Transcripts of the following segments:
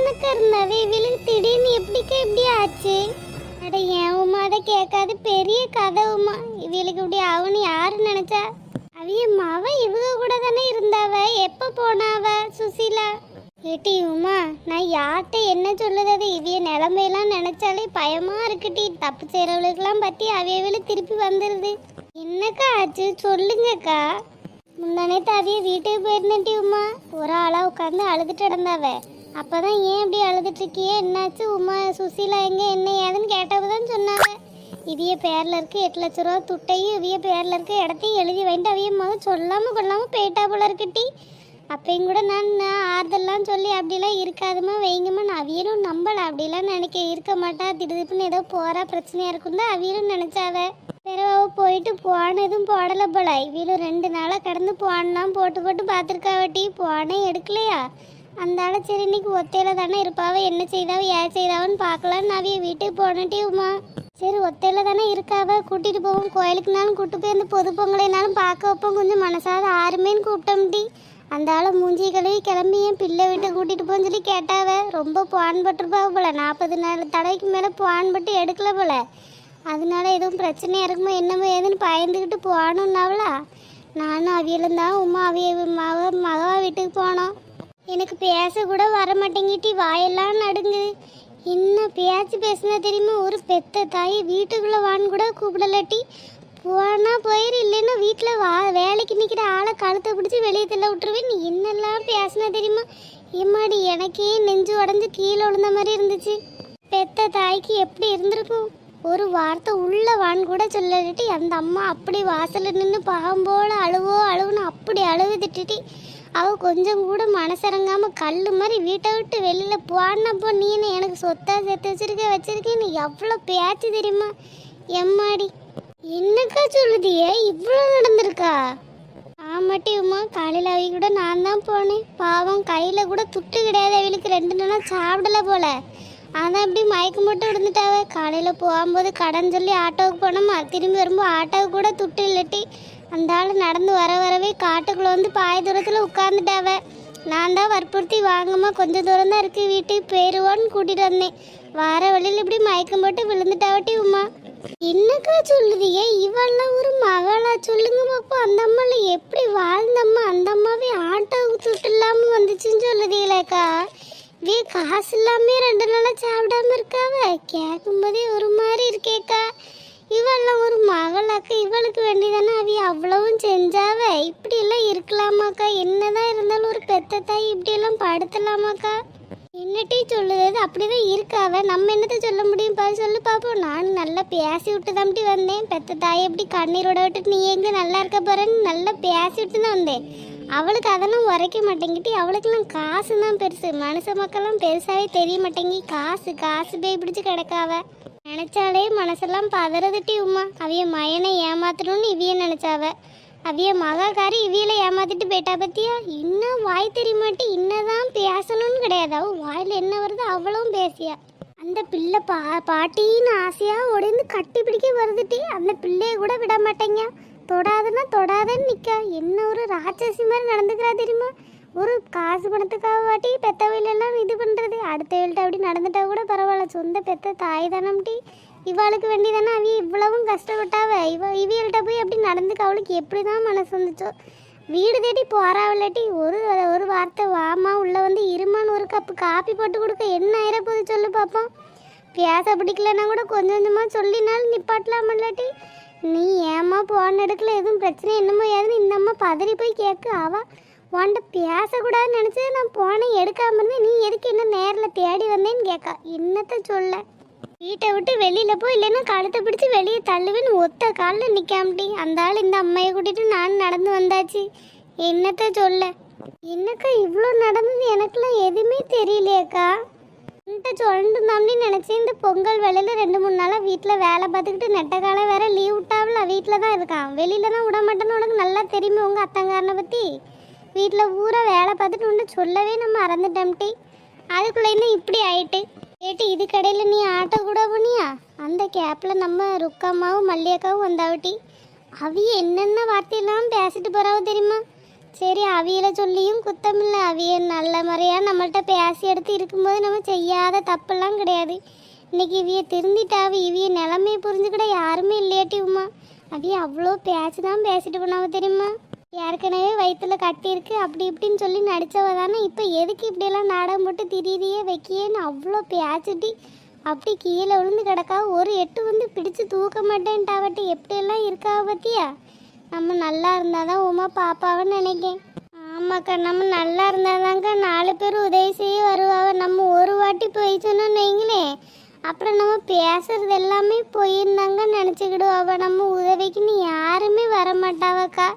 தானக்கா இருந்தாவே இவளுக்கு திடீர்னு எப்படிக்கா இப்படி ஆச்சு? அட ஏன் உமா அதை கேட்காது, பெரிய கதை உமா. இவளுக்கு இப்படி ஆகுன்னு யாரு நினைச்சா? அவிய மவ இவங்க கூட தானே இருந்தாவ, எப்ப போனாவ சுசீலா? ஏட்டி உமா, நான் யார்கிட்ட என்ன சொல்லுறது? இவிய நிலைமையெல்லாம் நினைச்சாலே பயமா இருக்குட்டி. தப்பு செய்யறவளுக்கெல்லாம் பத்தி அவியவளு திருப்பி வந்துருது. என்னக்கா ஆச்சு சொல்லுங்கக்கா. முந்தானேத்து அவிய வீட்டுக்கு போயிருந்தேன்டி உமா. ஒரு ஆளா உட்காந்து அழுதுட்டு கிடந்தாவ. அப்பதான் ஏன் இப்படி அழுதுட்டு இருக்கியே, என்னாச்சு உமா, சுசீலா எங்க, என்ன ஏதுன்னு கேட்டப்பதான் சொன்னாவ. இவிய பேர்ல இருக்கு 8 லட்ச ரூபா துட்டையும் இவிய பேர்ல இருக்க இடத்தையும் எழுதி வாங்கிட்டு அவிய மகன் சொல்லாம கொள்ளாம போயிட்டா போல இருக்குட்டி. அப்பயும் கூட நான் ஆறுதல்லாம் சொல்லி அப்படிலாம் இருக்காதுமா வைங்கம்மா, நான் அவியலும் நம்பல. அப்படிலாம் நினைக்க இருக்க மாட்டா, திடுதுப்புன்னு ஏதோ போறா பிரச்சனையா இருக்கும் தான் அவியலும் நினைச்சாவ. பிறகு போயிட்டு போனதும் போடலை போல. இவியலும் 2 நாளாக கடந்து போனலாம் போட்டு போட்டு பார்த்துருக்காவட்டி, போனே எடுக்கலையா. அந்த ஆளை சரி இன்னைக்கு ஒத்தையில தானே இருப்பாவ, என்ன செய்தாவ ஏன் செய்தாவன்னு பார்க்கலான்னு அவிய வீட்டுக்கு போனட்டி உமா. சரி ஒத்தையில தானே இருக்காவ, கூட்டிட்டு போவோம் கோயிலுக்குனாலும் கூப்பிட்டு போய் அந்த பொது பொங்கலைனாலும் பார்க்க வைப்போம், கொஞ்சம் மனசாத ஆறுமேன்னு கூப்பிட்டோம்டி. அந்த ஆளை மூஞ்சி கழுவி கிளம்பி என் பிள்ளை வீட்டை கூட்டிட்டு போன்னு சொல்லி கேட்டாவ. ரொம்ப பான் பட்டுருப்பாவ போல, 40 தடவைக்கு மேலே பான் பட்டு எடுக்கல போல. அதனால எதுவும் பிரச்சனையா இருக்குமோ என்னமோ ஏதுன்னு பயந்துக்கிட்டு போகணுன்னாவளா. நானும் அவியலும் தான் உமா அவிய மகா வீட்டுக்கு போனோம். எனக்கு பேச கூட வர மாட்டேங்கிட்டி, வாயெல்லாம் நடுங்குது. என்ன பேச்சு பேசுனா தெரியுமா? ஒரு பெத்த தாய் வீட்டுக்குள்ளே வான்னு கூட கூப்பிடலாட்டி. போனா போயிரு, இல்லைன்னா வீட்டில் வேலைக்கு நிற்கிற ஆளை கழுத்தை பிடிச்சி வெளியே தள்ள விட்டுருவேன். நீ என்னெல்லாம் பேசுனா தெரியுமா? எம்மாடி எனக்கே நெஞ்சு உடஞ்சி கீழே விழுந்த மாதிரி இருந்துச்சு. பெத்த தாய்க்கு எப்படி இருந்திருக்கும்? ஒரு வார்த்தை உள்ள வான்னு கூட சொல்லட்டி அந்த அம்மா அப்படி வாசலில் நின்று பாம்போல அழுவுன்னு அப்படி அழுவுதிட்டுட்டி. அவள் கொஞ்சம் கூட மனசிறங்காம கல் மாதிரி வீட்டை விட்டு வெளியில் போனப்போ நீ என்ன எனக்கு சொத்தா சேர்த்து வச்சிருக்கேன்னு எவ்வளோ பேச்சு தெரியுமா? எம்மாடி என்னக்கா சொல்லுதியே, இவ்வளோ நடந்திருக்கா? ஆமாட்டி உமா, காலையில் அவி கூட நான் தான் போனேன். பாவம் கையில் கூட துட்டு கிடையாது, அவளுக்கு 2 நாளாக சாப்பிடல போல. அதான் அப்படி மயக்கம் போட்டு விழுந்துட்டாவ. காலையில் போகும்போது கடன் சொல்லி ஆட்டோவுக்கு போனோமா, திரும்பி வரும்போது ஆட்டோவுக்கு கூட துட்டு இல்லட்டி. அந்த ஆள் நடந்து வரவே காட்டுக்குள்ளே வந்து பாய தூரத்தில் உட்காந்துட்டாவ. நான் தான் வற்புறுத்தி வாங்கம்மா கொஞ்சம் தூரம் தான் இருக்குது வீட்டுக்கு போயிடுவோன்னு கூட்டிகிட்டு வந்தேன். வர வழியில் இப்படி மயக்கம் போட்டு விழுந்துட்டாவட்டி உமா. என்னக்கா சொல்லுதியே, இவெல்லாம் ஒரு மகளா சொல்லுங்க பாப்பா? அந்த அம்மாவில் எப்படி வாழ்ந்தம்மா? அந்த அம்மாவே ஆட்டோவுக்கு துட்டு இல்லாமல் வந்துச்சுன்னு சொல்லுதீங்களேக்கா. காசு இல்லாமே 2 நாளாக சாப்பிடாம இருக்காவ. கேட்கும்போதே ஒரு மாதிரி இருக்கேக்கா. இவெல்லாம் ஒரு மகளாக்கா, இவளுக்கு வேண்டிதானே அவிய அவ்வளவும் செஞ்சாவ. இப்படியெல்லாம் இருக்கலாமாக்கா? என்னதான் இருந்தாலும் ஒரு பெத்த தாய் இப்படியெல்லாம் படுத்தலாமாக்கா? என்னட்டி சொல்லுது, அப்படிதான் இருக்காவ. நம்ம என்னத்தை சொல்ல முடியும்? சொல்லு பாப்போம். நான் நல்லா பேசி விட்டு தான்ட்டி வந்தேன். பெத்த தாயை எப்படி கண்ணீரோட விட்டுட்டு நீ எங்கே நல்லா இருக்க போறேன்னு நல்லா பேசி விட்டு தான் வந்தேன். அவளுக்கு அதெல்லாம் உரைக்க மாட்டேங்கிட்டு. அவளுக்கெல்லாம் காசு தான் பெருசு, மனுஷ மக்கள்லாம் பெருசாவே தெரிய மாட்டேங்கி. காசு போய் பிடிச்சி கிடக்காவ. நினைச்சாலே மனசெல்லாம் பதறதுட்டி உமா. அவிய மயனை ஏமாத்தணும்னு இவிய நினைச்சாவ. அவிய மகாக்காரி இவியில ஏமாத்திட்டு போயிட்டா பத்தியா? இன்னும் வாய் தெரியமாட்டி, இன்னதான் பேசணும்னு கிடையாது. அவ வாயில் என்ன வருது அவ்வளவும் பேசியா. அந்த பிள்ளை பாட்டின்னு ஆசையா உடைந்து கட்டி பிடிக்க வருதுட்டி. அந்த பிள்ளைய கூட விட மாட்டேங்க. தொடாதுன்னா தொடாதன்னு நிற்கா. என்ன ஒரு ராட்சசி மாதிரி நடந்துக்கிறா தெரியுமா? ஒரு காசு பணத்துக்காக வாட்டி பெத்த வயலெல்லாம் இது பண்ணுறது. அடுத்த வீல்ட்ட அப்படி நடந்துட்டா கூட பரவாயில்ல, சொந்த பெத்த தாய் தானம்டி. இவளுக்கு வேண்டி தானே அவிய இவ்வளவும் கஷ்டப்பட்டாவ. இவியல்கிட்ட போய் அப்படி நடந்துக்க அவளுக்கு எப்படி தான் மனசு வந்துச்சோ. வீடு தேடி போறாவில்லாட்டி ஒரு வார்த்தை வாமா உள்ளே வந்து இருமான்னு ஒரு கப்பு காப்பி போட்டு கொடுக்க என்ன ஆயிரப்போது சொல்லு பார்ப்போம். பேச பிடிக்கலன்னா கூட கொஞ்சம் கொஞ்சமாக சொல்லினாலும் நிப்பாட்டலாம் இல்லாட்டி. நீ ஏமா போன எடுக்கல, எதுவும் பிரச்சனை என்னமோ ஏதுன்னு இந்த அம்மா பதறி போய் கேட்க. அவ உன்கிட்ட பேசக்கூடாதுன்னு நினச்சி நான் போனேன் எடுக்காம இருந்தேன். நீ எதுக்கு என்ன நேரில் தேடி வந்தேன்னு கேட்கா. என்னத்த சொல்ல? வீட்டை விட்டு வெளியில் போய் இல்லைன்னா கழுத்தை பிடிச்சி வெளியே தள்ளுவேன்னு ஒத்த காலில் நிற்காமட்டி. அந்த ஆள் இந்த அம்மையை கூட்டிகிட்டு நான் நடந்து வந்தாச்சு. என்னத்த சொல்ல? என்னக்கா இவ்வளோ நடந்தது? எனக்கெல்லாம் எதுவுமே தெரியலையேக்கா. என்கிட்ட சொல்லிட்டு நினச்சேன். இந்த பொங்கல் வேலையில் 2-3 நாளாக வீட்டில் வேலை பார்த்துக்கிட்டு நெட்ட காலம் வேற லீவ் விட்டாவில் வீட்டில் தான் இருக்கான். வெளியில தான் விட மாட்டேன்னு உனக்கு நல்லா தெரியுமே உங்கள் அத்தங்காரனை பற்றி. வீட்டில் ஊரை வேலை பார்த்துட்டு ஒன்று சொல்லவே நம்ம மறந்துட்டோம்ட்டி. அதுக்குள்ளே இன்னும் இப்படி ஆயிட்டு கேட்டு இது கடையில் நீ ஆட்டோ கூட போனியா? அந்த கேப்பில் நம்ம ருக்கம்மாவும் மல்லியக்காவும் வந்தாவட்டி. அவிய என்னென்ன வார்த்தையெல்லாம் பேசிட்டு போகிறாவோ தெரியுமா? சரி அவியல சொல்லியும் குத்தமில்ல, அவிய நல்ல முறையாக நம்மள்கிட்ட பேசி எடுத்து இருக்கும்போது நம்ம செய்யாத தப்பெல்லாம் கிடையாது. இன்னைக்கு இவிய திருந்திட்டாவ, இவிய நிலைமையை புரிஞ்சுக்கிட யாருமே இல்லையாட்டி உமா. அவிய அவ்வளோ பேச்சு தான் பேசிட்டு போனாவ தெரியுமா. ஏற்கனவே வயிற்றுல கட்டியிருக்கு அப்படி இப்படின்னு சொல்லி நடித்தவ தானே, இப்போ எதுக்கு இப்படியெல்லாம் நாடகம் போட்டு திடீரியே வைக்கியேன்னு அவ்வளோ பேச்சுட்டி அப்படி கீழே விழுந்து கிடக்கா. ஒரு எட்டு வந்து பிடிச்சு தூக்க மாட்டேன்ட்டாவட்டி எப்படியெல்லாம் இருக்காவ பத்தியா. நம்ம நல்லா இருந்தாதான் உமா பாப்பாவன்னு நினைக்கேன். ஆமாக்கா, நம்ம நல்லா இருந்தாதாங்க 4 பேர் உதவி செய்ய வருவாவ. நம்ம ஒரு வாட்டி போய் சொன்னோன்னு வைங்களேன், அப்புறம் நம்ம பேசுறது எல்லாமே போயிருந்தாங்க நினச்சிக்கிடுவாவ. நம்ம உதவிக்குன்னு யாருமே வரமாட்டாவக்கா.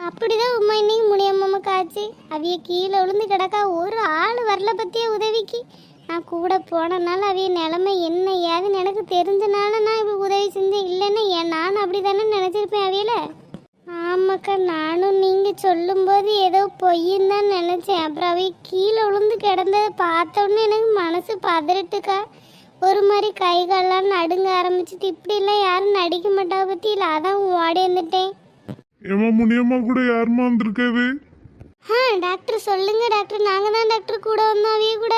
அப்படிதான் உமா இன்னைக்கு முடியாமக்கா ஆச்சு. அவிய கீழே விழுந்து கிடக்கா, ஒரு ஆள் வரல பத்தியா உதவிக்கு. நான் கூட போனனால அவிய நிலைமை என்ன ஏதுன்னு எனக்கு தெரிஞ்சனால நான் இப்போ உதவி செஞ்சேன். இல்லைன்னா நானும் அப்படி தானே நினச்சிருப்பேன் அவியல. ஆமாக்கா, நானும் நீங்கள் சொல்லும்போது ஏதோ பொய்ன்னு தான் நினச்சேன். அப்புறம் அவிய கீழே விழுந்து கிடந்ததை பார்த்தோன்னே எனக்கு மனசு பதறிட்டுக்கா. ஒரு மாதிரி கை காலெல்லாம் நடுங்க ஆரம்பிச்சிட்டு. இப்படிலாம் யாரும் நடிக்க மாட்டா பற்றி இல்லை, அதான் ஓடி வந்துட்டேன். ஏமா முனியம்மா கூட யாருமா வந்திருக்காது? டாக்டர் சொல்லுங்க டாக்டர். நாங்கள் தான் டாக்டர் கூட வந்தோம் அவிய கூட.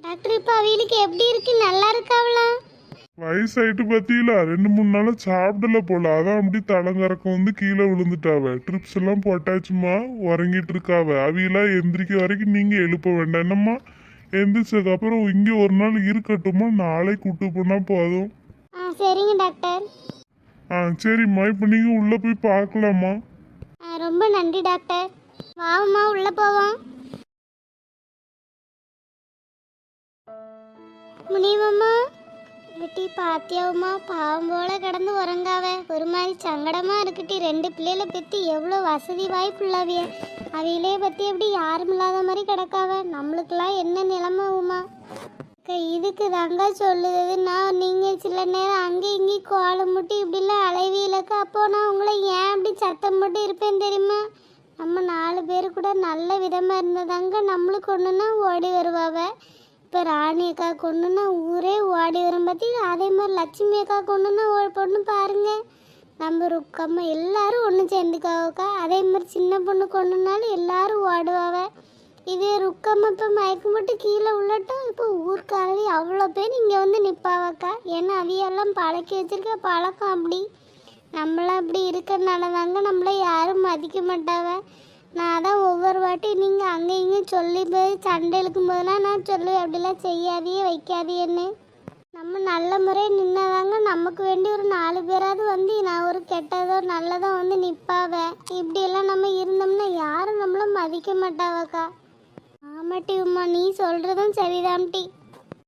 டாக்டர் இப்போ அவியலுக்கு எப்படி இருக்கு, நல்லா இருக்காவலாம்? வயசாயிட்டு பத்தியில 2-3 நாளா சாப்பிடல போல, அதான் அப்படி தலங்கறக்கம் வந்து கீழே விழுந்துட்டாவ. ட்ரிப்ஸ் எல்லாம் போட்டாச்சுமா, உறங்கிட்டு இருக்காவ. அவியெல்லாம் எந்திரிக்க வரைக்கும் நீங்க எழுப்ப வேண்டாம் என்னம்மா. எந்திரிச்சதுக்கு அப்புறம் இங்க ஒரு நாள் இருக்கட்டுமா, நாளை கூட்டு போனா போதும். சரிங்க டாக்டர். சரிம்மா, இப்போ நீங்க உள்ள போய் பார்க்கலாமா? ரொம்ப நன்றி டாக்டர். வாமா உள்ள போவோம். முனியம்மா வெட்டி பாத்தியாவுமா, பாவம் போல கிடந்து உறங்காவ. ஒரு மாதிரி சங்கடமா இருக்குட்டி. 2 பிள்ளைகளை பற்றி எவ்வளோ வசதி வாய்ப்புள்ளவிய. அவையிலே பற்றி எப்படி யாரும் இல்லாத மாதிரி கிடக்காவ. நம்மளுக்கெல்லாம் என்ன நிலைமை உமா. இதுக்கு தாங்க சொல்லுது நான். நீங்கள் சில நேரம் அங்கே இங்கே கோலம் முட்டி இப்படிலாம் அலைவியலக்கா. அப்போ நான் உங்களை ஏன் அப்படி சத்தம் போட்டு இருப்பேன் தெரியுமா. நம்ம 4 பேர் கூட நல்ல விதமாக இருந்ததாங்க நம்மளுக்கு ஒன்றுனா ஓடி வருவாவ. இப்போ ராணி அக்கா கொண்டுன்னா ஊரே ஓடி வரும் பற்றி. அதே மாதிரி லட்சுமி அக்கா கொண்டுன்னா பொண்ணு பாருங்க, நம்ம ருக்கம்மா எல்லாரும் ஒன்று சேர்ந்துக்காவக்கா. அதே மாதிரி சின்ன பொண்ணு கொண்டுனாலும் எல்லாரும் ஓடுவாவ. இதே ருக்கம்மா இப்போ மயக்கம் போட்டு கீழே உள்ளட்டும், இப்போ ஊருக்காகவே அவ்வளோ பேர் இங்கே வந்து நிற்பாவக்கா. ஏன்னா அவையெல்லாம் பழக்கி வச்சிருக்க பழக்கம் அப்படி. நம்மளாம் அப்படி இருக்கிறனால தாங்க நம்மளை யாரும் மதிக்க மாட்டாவ. நான் தான் ஒவ்வொரு வாட்டி நீங்கள் அங்கே இங்கே சொல்லி போய் சண்டை இழுக்கும் போதெல்லாம் நான் சொல்லுவேன், அப்படிலாம் செய்யாதையே வைக்காதேன்னு. நம்ம நல்ல முறை நின்னாதாங்க நமக்கு வேண்டி ஒரு 4 பேராவது வந்து நான் ஒரு கெட்டதோ நல்லதோ வந்து நிற்பாவ. இப்படியெல்லாம் நம்ம இருந்தோம்னா யாரும் நம்மளை மதிக்க மாட்டாவக்கா. ஆமாட்டி உமா, நீ சொல்கிறதும் சரிதான்ட்டி.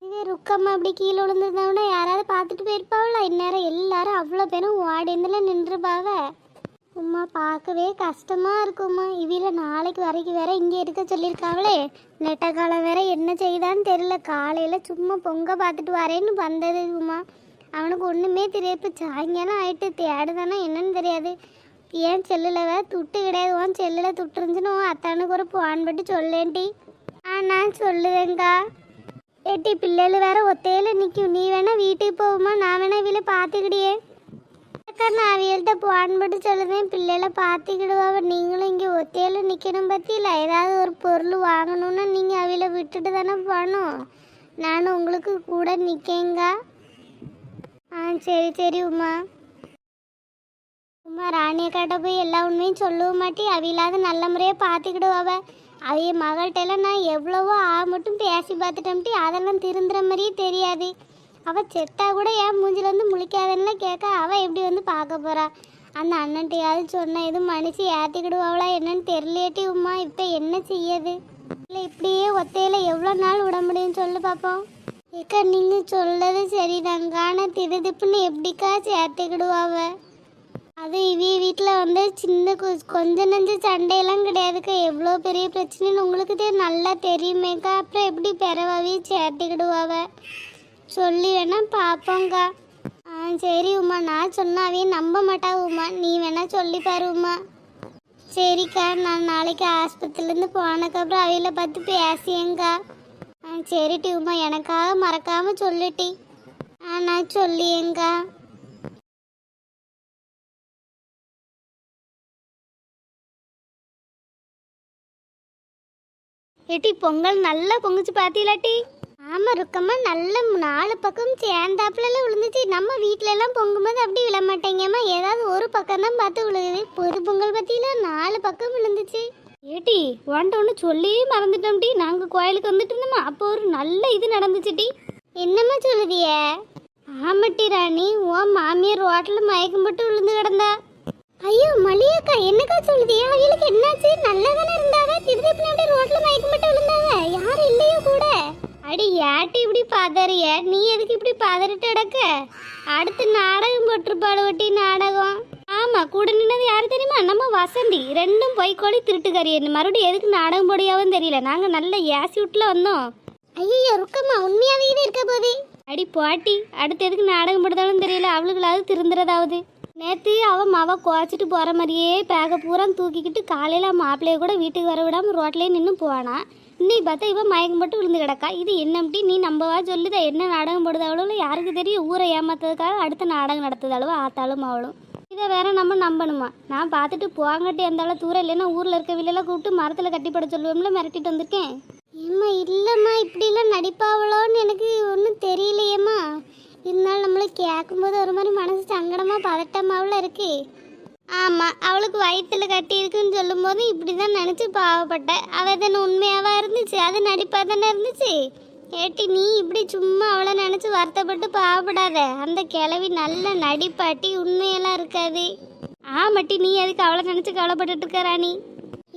இதே ருக்கம்மா அப்படி கீழே விழுந்ததை விட யாராவது பார்த்துட்டு போயிருப்பாவளா. இந்நேரம் எல்லாரும் அவ்வளோ பேரும் ஓடிந்துல நின்றுப்பாவ. உமா பார்க்கவே கஷ்டமாக இருக்குமா. இதில் நாளைக்கு வரைக்கும் வேற இங்கே இருக்க சொல்லியிருக்காவளே. நெட்ட காலம் வேற என்ன செய்தான்னு தெரியல. காலையில் சும்மா பொங்க பார்த்துட்டு வரேன்னு வந்தது உமா. அவனுக்கு ஒன்றுமே தெரியாது. இப்போ சாயங்காலம் ஆகிட்டு தேடுதானா என்னன்னு தெரியாது. ஏன் செல்லில் வேற துட்டு கிடையாது. உன் செல்லில் துட்டு இருந்துச்சுன்னு உன் அத்தானுக்கு ஒரு போன் பட்டு சொல்லேன்டி. நான் சொல்லுவேங்க்கா. ஏட்டி பிள்ளைகள் வேற ஒத்தையில் நிற்கும். நீ வேணா வீட்டுக்கு போகுமா, நான் வேணா இவளை பார்த்துக்கிடியே. நான் அவியல்கிட்ட போன் பட்டு சொல்லுவேன், பிள்ளைகளை பார்த்துக்கிடுவாவ. நீங்களும் இங்கே ஒத்தையில் நிற்கணும் பற்றியில் ஏதாவது ஒரு பொருள் வாங்கணுன்னா நீங்கள் அவியலை விட்டுட்டு தானே போகணும். நானும் உங்களுக்கு கூட நிற்கேங்க. சரி சரி உமா. உமா ராணியக்காட்ட போய் எல்லா உண்மையும் சொல்லவும் மாட்டி. அவியலாவது நல்ல முறையாக பார்த்துக்கிடுவாவ. அவைய மகள்கிட்டலாம் நான் எவ்வளவோ மட்டும் பேசி பார்த்துட்டோம்ட்டி. அதெல்லாம் திருந்துற மாதிரியே தெரியாது. அவள் செத்தா கூட ஏன் மூஞ்சில் வந்து முழிக்காதன்னு கேட்க அவள் எப்படி வந்து பார்க்க போறா. அந்த அண்ணன்ட்டையாவது சொன்ன எதுவும் மனுஷி ஏற்றிக்கிடுவாவளா என்னன்னு தெரியலேட்டி உமா. இப்போ என்ன செய்யது. இல்லை இப்படியே ஒத்தையில் எவ்வளோ நாள் விட முடியும்னு சொல்லு பார்ப்போம். ஏக்கா நீங்கள் சொல்றது சரிதாங்க. ஆனால் திடுதிப்புன்னு எப்படிக்கா சேர்த்துக்கிடுவாவ. அது இவிய வீட்டில் வந்து சின்ன கொஞ்சம் நஞ்ச சண்டையெல்லாம் கிடையாதுக்கா. எவ்வளோ பெரிய பிரச்சனைன்னு உங்களுக்கு நல்லா தெரியுமேக்கா. அப்புறம் எப்படி பிறவாவே சேர்த்துக்கிடுவாவ. சொல்லி வேணா பார்ப்போங்க்கா. சரி உமா, நான் சொன்னாவே நம்ப மாட்டா உமா. நீ வேணா சொல்லி பாரு உமா. சரிக்கா, நான் நாளைக்கு ஆஸ்பத்திரிலேருந்து போனதுக்கப்புறம் அவையில பார்த்து பேசியேங்க்கா. சரிட்டி உமா, எனக்காக மறக்காமல் சொல்லிட்டி. நான் சொல்லியேங்க்கா. ஏட்டி பொங்கல் நல்லா பொங்குச்சு பாத்தீங்களாட்டி? ஆமா ருக்கம்மா, நல்ல 4 பக்கம் சேர்ந்தாப்புல விழுந்துச்சு. நம்ம வீட்ல எல்லாம் பொங்கும்போது அப்படி விழ மாட்டேங்கம்மா, ஏதாவது ஒரு பக்கம் தான் பார்த்து விழுகுது. பொது பொங்கல் பத்தியில 4 பக்கம் விழுந்துச்சு. ஏட்டி உன்ட்ட ஒன்று சொல்லி மறந்துட்டோம் டி. நாங்கள் கோயிலுக்கு வந்துட்டு இருந்தோமா, அப்போ ஒரு நல்ல இது நடந்துச்சு டி. என்னம்மா சொல்லுதிய? ஆமாட்டி ராணி, உன் மாமியார் ரோட்டில் மயக்கம் போட்டு விழுந்து கிடந்தா. ஐயோ மளியக்கா, என்னக்கா சொல்லுதியா? அவங்களுக்கு என்னாச்சு? நல்லா தானே இருந்தாங்க, திருப்பி அப்படியே ரோட்டில் மயக்கம் போட்டு விழுந்தாங்க. யாரும் இல்லையோ கூட? அடி ஏட்டி இப்படி பதறிய? நீ எதுக்கு இப்படி பதறிட்டு கிடக்க? அடுத்து நாடகம் போட்டிருப்பாள் ஒட்டி நாடகம். ஆமா, கூட நின்னது யாரு தெரியுமா? நம்ம வசந்தி. ரெண்டும் பொய்க்கோழி திருட்டுக்காரி. மறுபடியும் எதுக்கு நாடகம் போடியாவும் தெரியல. நாங்க நல்ல ஏசி விட்டுல வந்தோம். ஐயோ ருக்கம்மா, உண்மையாவே இது இருக்க போதே. அடி பாட்டி, அடுத்து எதுக்கு நாடகம் போடுதாலும் தெரியல. அவளுகளாவது திருந்துறதாவது. நேற்று அவன் மாவா குவாச்சிட்டு போகிற மாதிரியே பேக பூரா தூக்கிக்கிட்டு காலையில் மாப்பிள்ளைய கூட வீட்டுக்கு வர விடாமல் ரோட்லேயே நின்று போவானா. இன்னைக்கு பார்த்தா இவன் மயக்கம் போட்டு விழுந்து கிடக்கா. இது என்னம்டி நீ நம்பவா சொல்லுதா? என்ன நாடகம் போடுதாவளோ யாருக்கு தெரியும்? ஊரை ஏமாத்ததுக்காக அடுத்த நாடகம் நடத்துதாளவோ ஆத்தாலும் அவளும். இதை வேற நம்ம நம்பணுமா? நான் பார்த்துட்டு போவாங்கட்டி அந்தாலும் தூரம் இல்லைன்னா ஊரில் இருக்க வீலெல்லாம் கூப்பிட்டு மரத்தில் கட்டிப்பட சொல்லுவோம்ல, மிரட்டிட்டு வந்திருக்கேன். ஏம்மா இல்லைம்மா, இப்படிலாம் நடிப்பாவளோன்னு எனக்கு ஒன்றும் தெரியலையேம்மா. இருந்தாலும் நம்மளை கேட்கும்போது ஒரு மாதிரி மனசு சங்கடமாக பதட்டமாவில் இருக்கு. ஆமாம், அவளுக்கு வயிற்றில் கட்டி இருக்குன்னு சொல்லும்போது இப்படி தான் நினச்சி பாவப்பட்டேன். அவள் தானே உண்மையாவா இருந்துச்சு? அது நடிப்பாக தானே இருந்துச்சு. ஏட்டி நீ இப்படி சும்மா அவளை நினச்சி வருத்தப்பட்டு பாவப்படாத. அந்த கிழவி நல்ல நடிப்பாட்டி, உண்மையெல்லாம் இருக்காது. ஆமாட்டி, நீ எதுக்கு அவளை நினச்சி கவலைப்பட்டுட்டு இருக்க ராணி?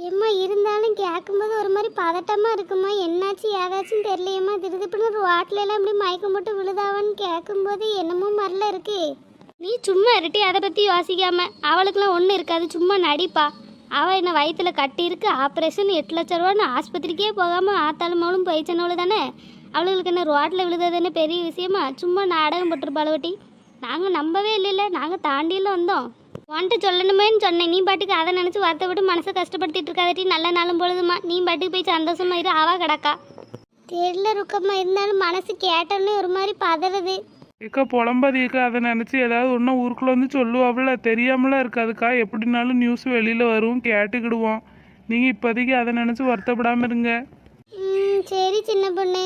ஏம்மா இருந்தாலும் கேட்கும்போது ஒரு மாதிரி பதட்டமாக இருக்குமா. என்னாச்சு ஏதாச்சும் தெரியலையம்மா. திருதுப்புன்னு ஒரு வாட்டில எல்லாம் இப்படி மயக்கம் போட்டு விழுதாவான்னு கேட்கும்போது என்னமோ மாதிரில இருக்கு. நீ சும்மா இருட்டி, அதை பற்றி யோசிக்காம. அவளுக்குலாம் ஒன்றும் இருக்காது, சும்மா நடிப்பா. அவள் என்ன வயிற்றில் கட்டி இருக்கு, ஆப்ரேஷன் 8 லட்சம் ரூபான்னு ஆஸ்பத்திரிக்கே போகாமல் ஆத்தாலும் மவளும் போயிச்சனவளு தானே. அவளுக்கு என்ன ரோட்டில் விழுதது என்ன பெரிய விஷயமா? சும்மா நாடகம் போட்டிருப்பாளவட்டி. நாங்கள் நம்பவே இல்லைல்ல, நாங்கள் தாண்டியெல்லாம் வந்தோம். உன்ட்டு சொல்லணுமேன்னு சொன்னேன். நீ பாட்டுக்கு அதை நினச்சி வருத்தப்பட்டு மனசை கஷ்டப்படுத்திட்டு இருக்காதட்டி. நல்ல நாளும் பொழுதுமா நீ பாட்டுக்கு போய் சந்தோஷமா இரு. அவா கிடக்கா. தெரியல ருக்கம்மா, இருந்தாலும் மனசு கேட்டோன்னே ஒரு மாதிரி பதறது. ஏக்கா புலம்பாதீக்கா, அதை நினச்சி ஏதாவது ஒன்றும் ஊருக்குள்ளே வந்து சொல்லுவாப்புல, தெரியாமலாம் இருக்காதுக்கா. எப்படினாலும் நியூஸ் வெளியில் வரும், கேட்டுக்கிடுவோம். நீங்கள் இப்போதைக்கு அதை நினச்சி வருத்தப்படாமல் இருங்க. சரி சின்ன பொண்ணு.